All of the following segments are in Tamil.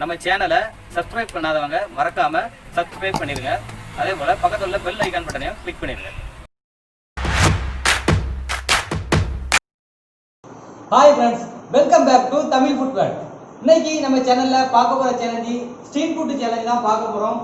நம்ம சேனலை சப்ஸ்கிரைப் பண்ணாதவங்க மறக்காம சப்ஸ்கிரைப் பண்ணிருங்க. அதே போல பக்கத்துல உள்ள பெல் ஐகான் பட்டனையும் கிளிக் பண்ணிருங்க. Hi friends, welcome back to Tamil food world. இன்னைக்கு நம்ம சேனல்ல பார்க்க போற சேலஞ்ச் ஸ்ட்ரீட் ஃபுட் சேலஞ்ச் தான் பார்க்க போறோம்.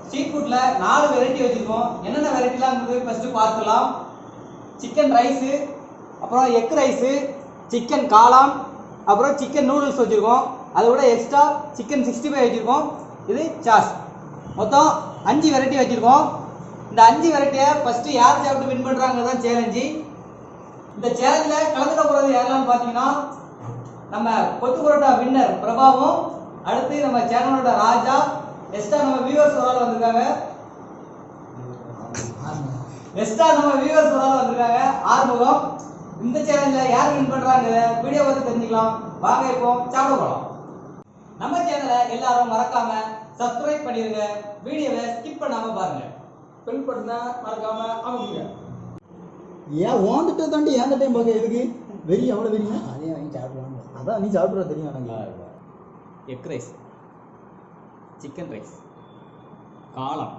ஸ்ட்ரீட் ஃபுட்ல 4 வெரைட்டி வச்சிருக்கோம். என்னென்ன வெரைட்டிலாம் ஃபர்ஸ்ட் பார்த்துலாம். சிக்கன் ரைஸ், அப்புறம் எக் ரைஸ், சிக்கன் காளான், அப்புறம் சிக்கன் நூடுல்ஸ் வச்சிருக்கோம். அதோட எக்ஸ்ட்ரா சிக்கன் 65 வச்சிருக்கோம். இது சாஸ். மொத்தம் 5 வெரைட்டி வச்சிருக்கோம். இந்த 5 வெரைட்டியை ஃபர்ஸ்ட் யார் சாப்பிட்டு வின் பண்றாங்க தான் சேலஞ்சு. இந்த சேலஞ்சில கலந்துக்க போறது யாரெல்லாம் பார்த்தீங்கன்னா, நம்ம கொத்து பரோட்டா வின்னர் பிரபாவும், அடுத்து நம்ம சேனலோட ராஜா, எக்ஸ்ட்ரா நம்ம வியூவர்ஸ் ஒரு ஆள் வந்திருக்காங்க. ஆறுமுகம். இந்த சேனல்ல யார் வின் பண்றாங்க வீடியோ பார்த்து தெரிஞ்சுக்கலாம். வாங்க இப்போ சாப்பிட போலாம். நம்ம சேனலை எல்லாரும் மறக்காம சப்ஸ்கிரைப் பண்ணிருங்க. வீடியோவை ஸ்கிப் பண்ணாம பாருங்க. பெல் பட்டனை மறக்காம அமுக்குங்க. ஏன் ஓந்துட்டு தாண்டி ஏன் டைம் பார்க்க எதுக்கு வெறி எவ்வளோ வெறிங்க? அதே வாங்கி சாப்பிடுவாங்க. அதான் நீ சாப்பிட்ற தெரியும் எனக்கு. எக் ரைஸ் சிக்கன் ரைஸ், காளான்,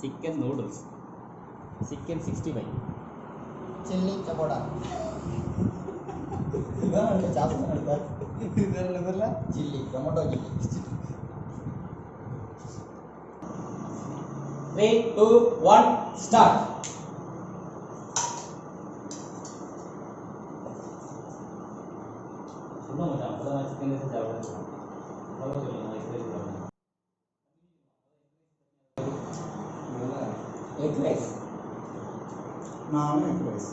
சிக்கன் நூடுல்ஸ், சிக்கன் 65, சில்லி சப்போட்டா. இதான் சாப்பிட்டு சில்லி டொமேட்டோ சில்லி. 3, 2, 1 ஸ்டார்ட். சும்மா மட்டும் அப்பதான் சிக்கன் ரைஸ் சாப்பிடுறேன். எக் ரைஸ், நானும் எக் ரைஸ்.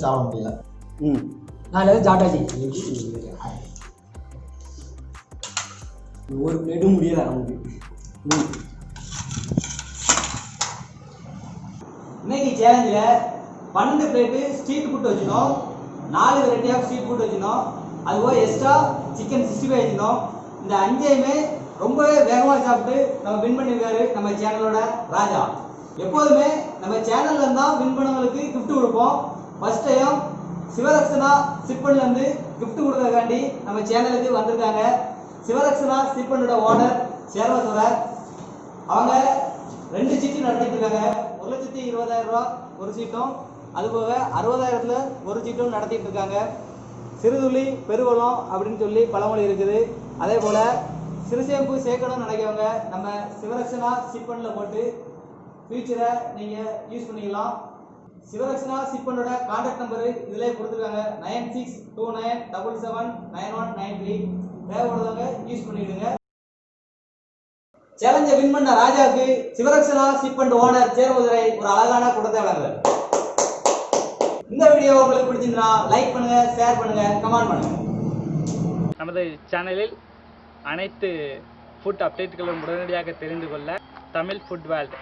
சாப்பிட முடியல. நான் எதாவது சாப்பிட்டாச்சு. ஒரு பிளேட்டும் முடியல நமக்கு. இன்னைக்கு சேலஞ்சில் 12 பிளேட்டு ஸ்ட்ரீட் ஃபுட் வச்சுருந்தோம், 4 வெரைட்டி ஆஃப் ஸ்ட்ரீட் ஃபுட் வச்சுருந்தோம், அதுபோக எக்ஸ்ட்ரா சிக்கன் 65 வச்சுருந்தோம். இந்த 5ஐயுமே ரொம்பவே வேகமாக சாப்பிட்டு நம்ம வின் பண்ணியிருக்காரு நம்ம சேனலோட ராஜா. எப்போதுமே நம்ம சேனல்ல இருந்தால் வின் பண்ணவங்களுக்கு கிஃப்ட் கொடுப்போம். ஃபர்ஸ்ட் டைம் சிவரக்ஷனா சிப்பன்லேருந்து கிஃப்ட் கொடுக்கறதுக்காண்டி நம்ம சேனலுக்கு வந்திருக்காங்க. சிவரக்ஷனா சிப்பனோட ஓனர் சேர்வசுரர். அவங்க 2 சீட்டு நடத்திட்டு இருக்காங்க. 1,20,000 ரூபா ஒரு சீட்டும், அதுபோக 60,000த்துல ஒரு சீட்டும் நடத்திட்டு இருக்காங்க. சிறுதுளி பெருவளம் அப்படின்னு சொல்லி பழமொழி இருக்குது. அதே போல சிறுசேம்பு சேர்க்கணும்னு நினைக்கிறவங்க நம்ம சிவரக்ஷனா சிப்பனில் போட்டு ஃபியூச்சரை நீங்கள் யூஸ் பண்ணிக்கலாம். சிவரக்ஷனா சிப்பனோட கான்டாக்ட் நம்பரு இதிலே கொடுத்துருக்காங்க. 9629779193. தேவைப்படுறவங்க யூஸ் பண்ணிடுங்க. சேலஞ்சை வின் பண்ண ராஜாவுக்கு சிவரக்ஷனா சிப்பன் ஓனர் சேர்வதுரை ஒரு அழகான குடத்தை வழங்குறார். இந்த வீடியோ உங்களுக்கு பிடிச்சிருந்தா லைக் பண்ணுங்க, ஷேர் பண்ணுங்க, கமெண்ட் பண்ணுங்க. நமது சேனலில் அனைத்து ஃபுட் அப்டேட்டுகளும் உடனடியாக தெரிந்து கொள்ள தமிழ் ஃபுட் வேர்ல்ட்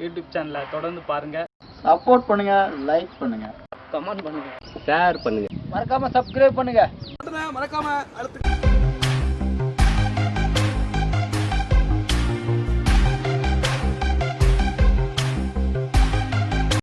யூடியூப் சேனலை தொடர்ந்து பாருங்க. சப்போர்ட் பண்ணுங்க, லைக் பண்ணுங்க, கமெண்ட் பண்ணுங்க, ஷேர் பண்ணுங்க, மறக்காம சப்ஸ்கிரைப் பண்ணுங்க. மறக்காம அடுத்து